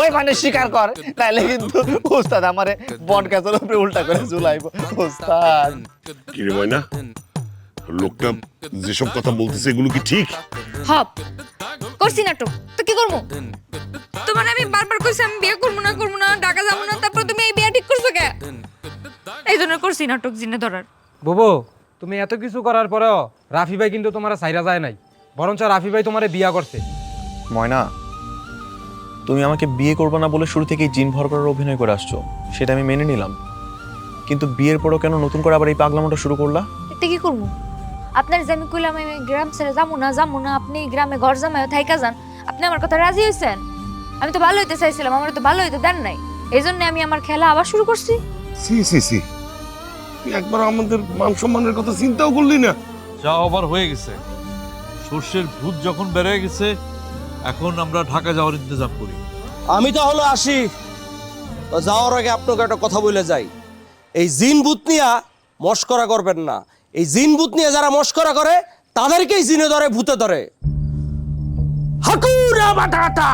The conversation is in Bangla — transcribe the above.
ওই মানে স্বীকার কর, তাইলে কিন্তু ওস্তাদ আমারে বট গাছের উপরে উল্টা করে ঝুলাইবো। ওস্তাদ কি রে ময়না, লোকটা যেসব কথা বলতেছে এগুলো কি ঠিক? হপ করছি নাটক তো কি করবো? তোমার আমি বারবার কইছি আমি বিয়ে করবো না ঢাকা যাবো না, তারপর তুমি এই বিয়ে ঠিক করছো কে? এই জন্য করছি নাটক জিনে ধরার। বুবু, তুমি এত কিছু করার পরেও রাফি ভাই কিন্তু তোমার সাইরা যায় নাই, বরঞ্চ রাফি ভাই তোমারে বিয়া করছে। ময়না, তুমি আমাকে বিয়ে করবে না বলে শুরু থেকেই জিন ভর করার অভিনয় করে আসছো, সেটা আমি মেনে নিলাম, কিন্তু বিয়ের পরও কেন নতুন করে আবার এই পাগলামোটা শুরু করলা? এটা কি করবো? আপনার যে আমি কইলাম আমি গ্রাম ছেড়ে যাবো না, আপনি গ্রামে ঘর জামাই থাইকা যান, আপনি আমার কথা রাজি হয়েছেন? আমি তো ভালো হইতে চাইছিলাম, আমার তো ভালো হইতে দেন নাই, এই জন্য আমি আমার খেলা আবার শুরু করছি। সি সি সি, তুই একবার আমাদের মান সম্মানের কথা চিন্তাও করলি না? যা আবার হয়ে গেছে, সর্ষের ভূত যখন বেড়ে গেছে, এখন আমরা ঢাকা যাওয়ার ইন্তজাম করি। আমি তাহলে আসি। তো যাওয়ার আগে আপনাকে একটা কথা বলে যাই, এই জিন ভূত নিয়ে মস্করা করবেন না। এই জিন ভূত নিয়ে যারা মস্করা করে তাদেরকেই জিনে ধরে, ভূতে ধরে। হাকুরা বাটাটা।